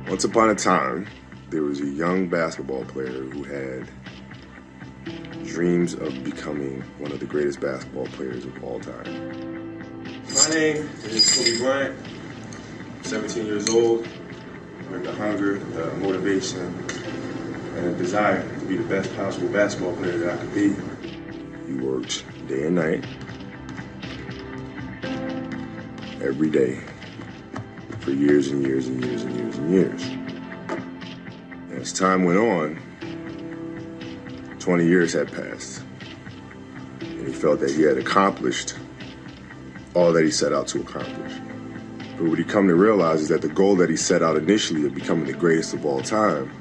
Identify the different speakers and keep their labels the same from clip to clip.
Speaker 1: Once upon a time, there was a young basketball player who had dreams of becoming one of the greatest basketball players of all time.
Speaker 2: My name is Kobe Bryant, 17 years old, with the hunger, the motivation, and the desire to be the best possible basketball player that I could be.
Speaker 1: He worked day and night, every day, for years and years and years and years and years. And as time went on, 20 years had passed, and he felt that he had accomplished all that he set out to accomplish. But what he come to realize is that the goal that he set out initially of becoming the greatest of all time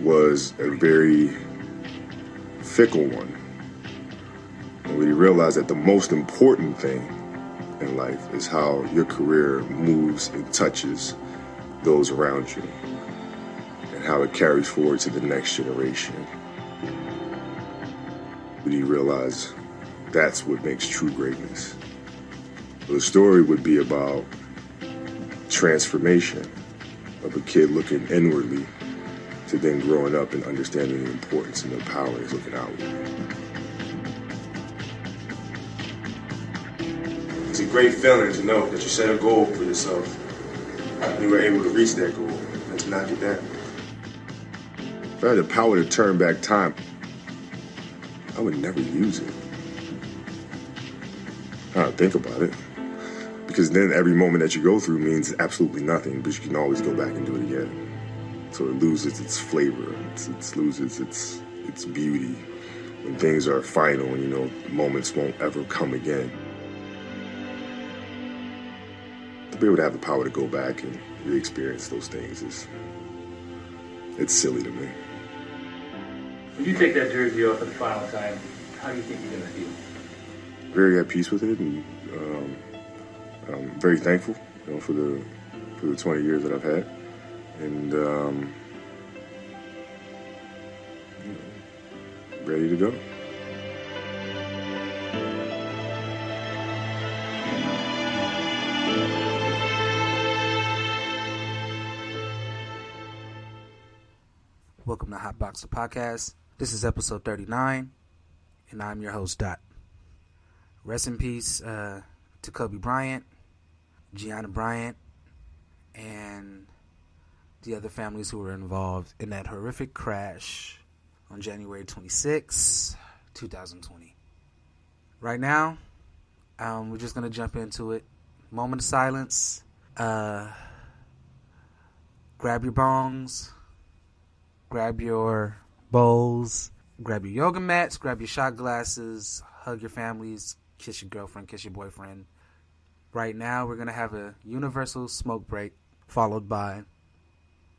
Speaker 1: was a very fickle one. And when he realized that the most important thing in life is how your career moves and touches those around you and how it carries forward to the next generation. But he realized that's what makes true greatness. The story would be about transformation of a kid looking inwardly to then growing up and understanding the importance and the power is looking outward.
Speaker 2: It's a great feeling to know that you set a goal for yourself and you were able to reach that goal and to knock it down.
Speaker 1: If I had the power to turn back time, I would never use it. I don't think about it. Because then every moment that you go through means absolutely nothing, but you can always go back and do it again. So it loses its flavor, it loses its beauty. When things are final and moments won't ever come again. To be able to have the power to go back and re-experience those things it's silly to me.
Speaker 3: When you take that jersey off for the final time, how do you think you're going to feel?
Speaker 1: Very at peace with it, and I'm very thankful, for the 20 years that I've had, and ready to go.
Speaker 4: Welcome to Hotbox the Podcast. This is episode 39, and I'm your host, Dot. Rest in peace to Kobe Bryant, Gianna Bryant, and the other families who were involved in that horrific crash on January 26, 2020. Right now, we're just going to jump into it. Moment of silence. Grab your bongs. Grab your bowls, grab your yoga mats, grab your shot glasses, hug your families, kiss your girlfriend, kiss your boyfriend. Right now, we're going to have a universal smoke break, followed by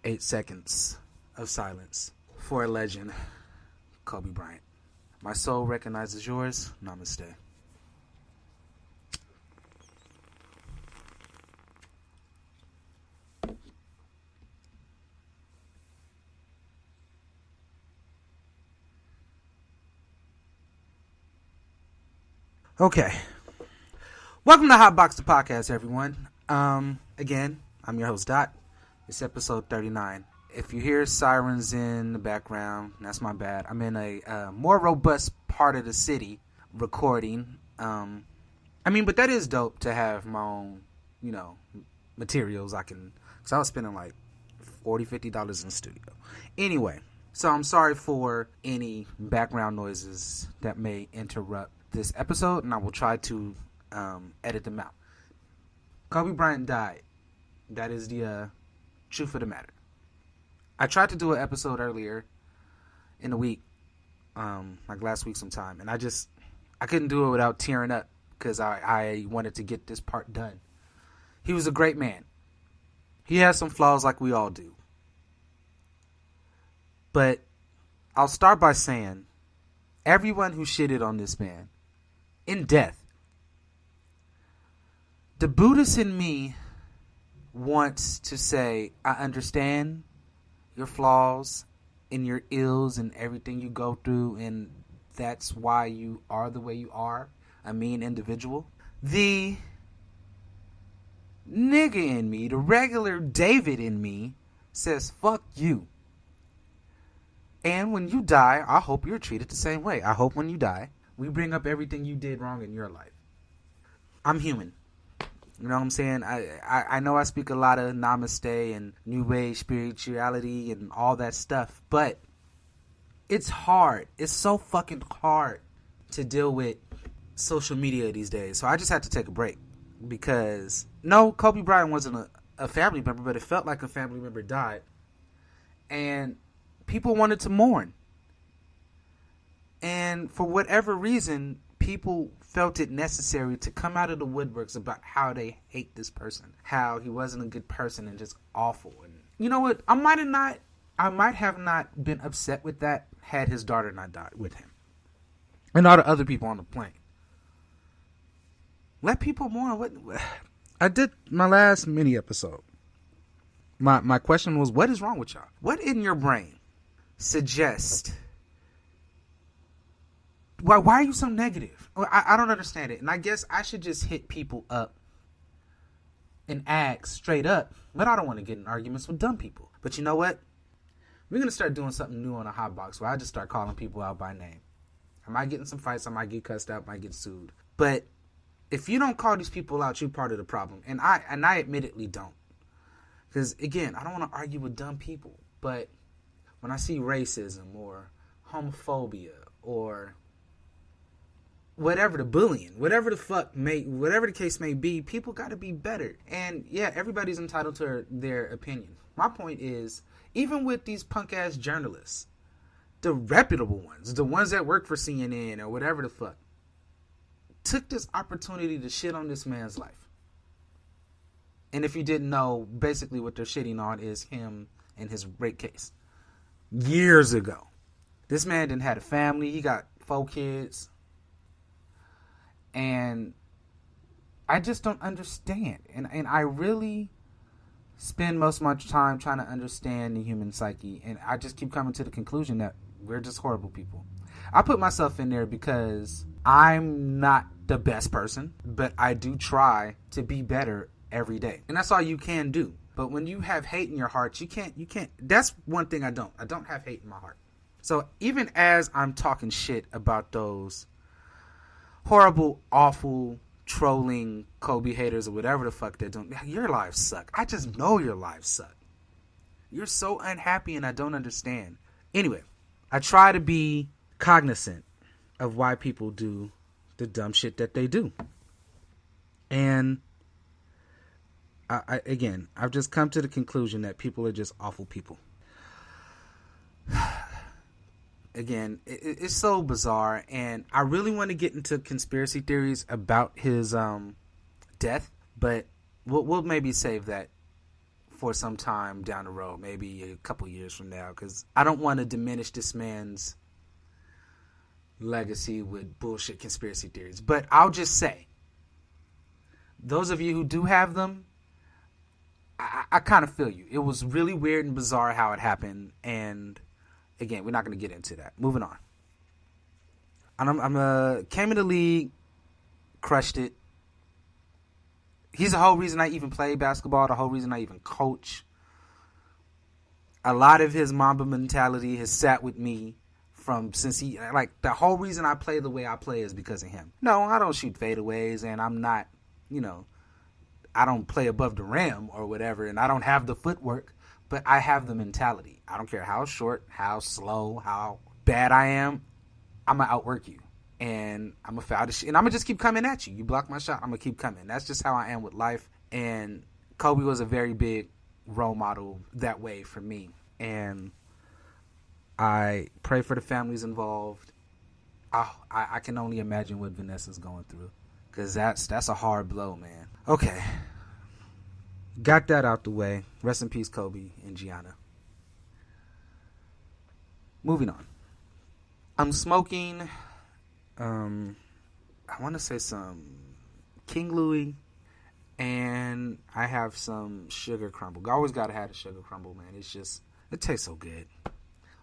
Speaker 4: 8 seconds of silence for a legend, Kobe Bryant. My soul recognizes yours. Namaste. Okay. Welcome to Hotbox the Podcast, everyone. Again, I'm your host, Dot. It's episode 39. If you hear sirens in the background, that's my bad. I'm in a more robust part of the city recording. But that is dope to have my own, materials because I was spending like $40, $50 in the studio. Anyway, so I'm sorry for any background noises that may interrupt this episode, and I will try to edit them out. Kobe Bryant died. That is the truth of the matter. I tried to do an episode earlier in the week, like last week sometime, and I couldn't do it without tearing up because I wanted to get this part done. He was a great man. He has some flaws like we all do. But I'll start by saying, everyone who shitted on this man in death, the Buddhist in me wants to say, I understand your flaws and your ills and everything you go through, and that's why you are the way you are, a mean individual. The nigga in me, the regular David in me, says, fuck you. And when you die, I hope you're treated the same way. I hope when you die, we bring up everything you did wrong in your life. I'm human. You know what I'm saying? I know I speak a lot of namaste and new age spirituality and all that stuff, but it's hard. It's so fucking hard to deal with social media these days. So I just had to take a break because, no, Kobe Bryant wasn't a family member, but it felt like a family member died. And people wanted to mourn. And for whatever reason, people felt it necessary to come out of the woodworks about how they hate this person, how he wasn't a good person and just awful. And you know what? I might have not been upset with that had his daughter not died with him and all the other people on the plane. Let people mourn. What I did my last mini episode. My question was, what is wrong with y'all? What in your brain suggests? Why are you so negative? I don't understand it. And I guess I should just hit people up and ask straight up. But I don't want to get in arguments with dumb people. But you know what? We're going to start doing something new on a Hotbox where I just start calling people out by name. I might get in some fights. I might get cussed out. I might get sued. But if you don't call these people out, you're part of the problem. And I admittedly don't. Because, again, I don't want to argue with dumb people. But when I see racism or homophobia or whatever the bullying, whatever the case may be, people got to be better. And yeah, everybody's entitled to their opinion. My point is, even with these punk ass journalists, the reputable ones, the ones that work for CNN or whatever the fuck, took this opportunity to shit on this man's life. And if you didn't know, basically what they're shitting on is him and his rape case. Years ago. This man didn't have a family. He got 4 kids. And I just don't understand. And I really spend most of my time trying to understand the human psyche. And I just keep coming to the conclusion that we're just horrible people. I put myself in there because I'm not the best person, but I do try to be better every day. And that's all you can do. But when you have hate in your heart, you can't. That's one thing I don't. I don't have hate in my heart. So even as I'm talking shit about those horrible, awful, trolling Kobe haters or whatever the fuck they're doing, your lives suck. I just know your lives suck. You're so unhappy and I don't understand. Anyway, I try to be cognizant of why people do the dumb shit that they do. And I've just come to the conclusion that people are just awful people. Again, it's so bizarre, and I really want to get into conspiracy theories about his death, but we'll maybe save that for some time down the road, maybe a couple years from now, because I don't want to diminish this man's legacy with bullshit conspiracy theories. But I'll just say, those of you who do have them, I kind of feel you. It was really weird and bizarre how it happened, and again, we're not going to get into that. Moving on. I'm came in the league, crushed it. He's the whole reason I even play basketball, the whole reason I even coach. A lot of his Mamba mentality has sat with me since the whole reason I play the way I play is because of him. No, I don't shoot fadeaways, and I'm not, I don't play above the rim or whatever, and I don't have the footwork. But I have the mentality. I don't care how short, how slow, how bad I am. I'm going to outwork you. And I'm going to foul the shit. And I'm going to just keep coming at you. You block my shot, I'm going to keep coming. That's just how I am with life. And Kobe was a very big role model that way for me. And I pray for the families involved. I can only imagine what Vanessa's going through. Because that's a hard blow, man. Okay. Got that out the way. Rest in peace, Kobe and Gianna. Moving on. I'm smoking, I want to say some King Louis, and I have some sugar crumble. I always got to have the sugar crumble, man. It tastes so good.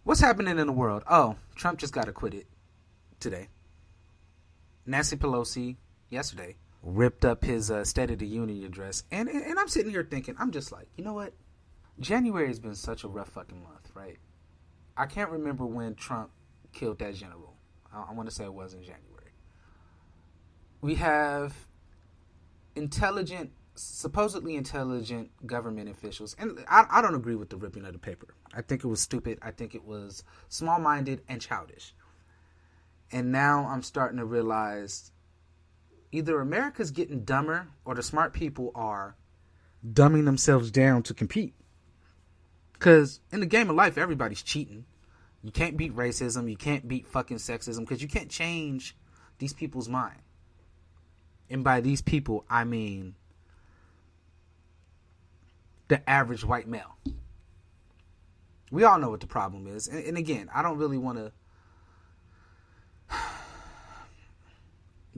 Speaker 4: What's happening in the world? Oh, Trump just got acquitted today. Nancy Pelosi, yesterday, ripped up his State of the Union address. And I'm sitting here thinking, I'm just like, you know what? January has been such a rough fucking month, right? I can't remember when Trump killed that general. I want to say it was in January. We have supposedly intelligent government officials. And I don't agree with the ripping of the paper. I think it was stupid. I think it was small-minded and childish. And now I'm starting to realize either America's getting dumber or the smart people are dumbing themselves down to compete. Because in the game of life, everybody's cheating. You can't beat racism. You can't beat fucking sexism because you can't change these people's mind. And by these people, I mean the average white male. We all know what the problem is. And again, I don't really want to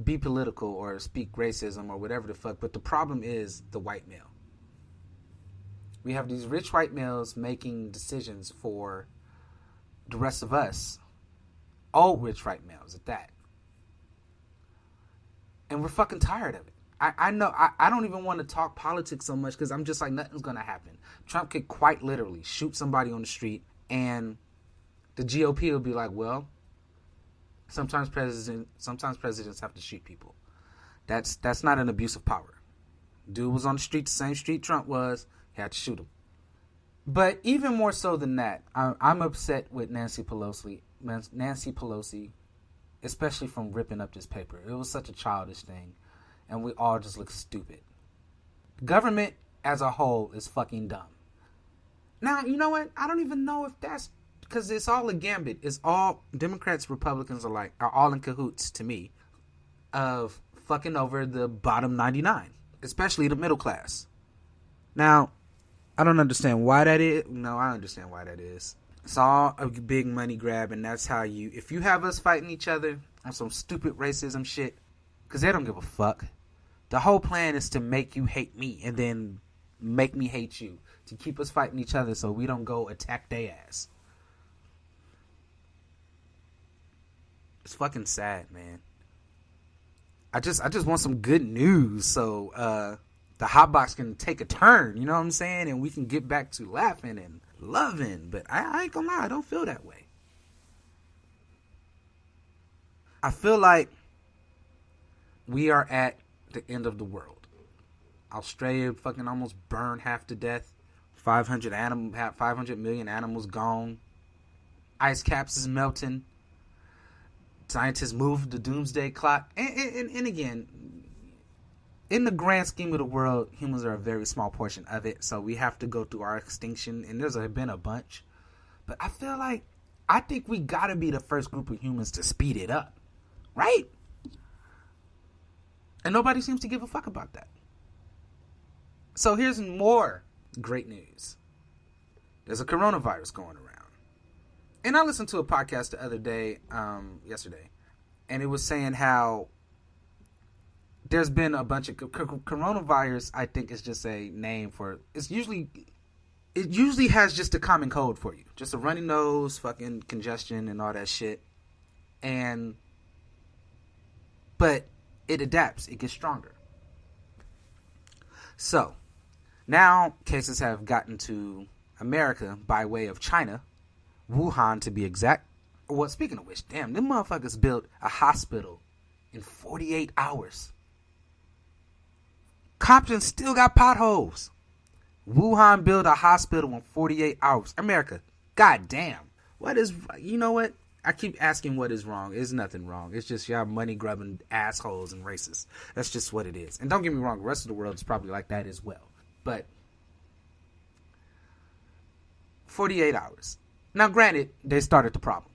Speaker 4: be political or speak racism or whatever the fuck, but the problem is the white male. We have these rich white males making decisions for the rest of us, old rich white males at that. And we're fucking tired of it. I know, I don't even want to talk politics so much because I'm just like, nothing's going to happen. Trump could quite literally shoot somebody on the street and the GOP will be like, well, sometimes presidents have to shoot people. That's not an abuse of power. Dude was on the street, the same street Trump was, he had to shoot him. But even more so than that, I'm upset with Nancy Pelosi, especially from ripping up this paper. It was such a childish thing, and we all just look stupid. Government as a whole is fucking dumb. Now, you know what? I don't even know if that's because it's all a gambit. It's all Democrats, Republicans alike are all in cahoots to me of fucking over the bottom 99, especially the middle class. Now, I don't understand why that is. No, I understand why that is. It's all a big money grab, and that's how if you have us fighting each other on some stupid racism shit, because they don't give a fuck. The whole plan is to make you hate me and then make me hate you, to keep us fighting each other so we don't go attack their ass. It's fucking sad, man. I just want some good news so the Hotbox can take a turn, you know what I'm saying? And we can get back to laughing and loving. But I ain't gonna lie, I don't feel that way. I feel like we are at the end of the world. Australia fucking almost burned half to death. 500 million animals gone. Ice caps is melting. Scientists moved the doomsday clock. And again, in the grand scheme of the world, humans are a very small portion of it. So we have to go through our extinction. And there's been a bunch. But I think we gotta be the first group of humans to speed it up. Right? And nobody seems to give a fuck about that. So here's more great news. There's a coronavirus going around. And I listened to a podcast the other day, yesterday, and it was saying how there's been a bunch of coronavirus. I think is just a name for it. Usually has just a common cold for you, just a runny nose, fucking congestion, and all that shit. But it adapts. It gets stronger. So now cases have gotten to America by way of China. Wuhan, to be exact. Well, speaking of which, damn, them motherfuckers built a hospital in 48 hours. Compton still got potholes. Wuhan built a hospital in 48 hours. America, goddamn. You know what? I keep asking what is wrong. There's nothing wrong. It's just y'all money-grubbing assholes and racists. That's just what it is. And don't get me wrong, the rest of the world is probably like that as well. But 48 hours. Now, granted, they started the problem.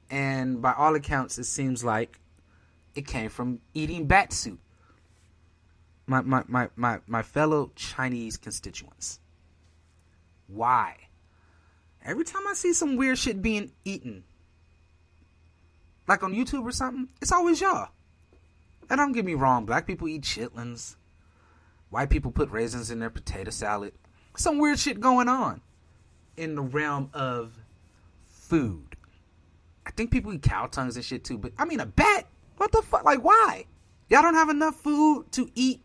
Speaker 4: And by all accounts, it seems like it came from eating bat soup. My fellow Chinese constituents. Why? Every time I see some weird shit being eaten, like on YouTube or something, it's always y'all. And don't get me wrong, black people eat chitlins. White people put raisins in their potato salad. Some weird shit going on in the realm of food. I think people eat cow tongues and shit too, but I mean a bat? What the fuck? Like, why? Y'all don't have enough food to eat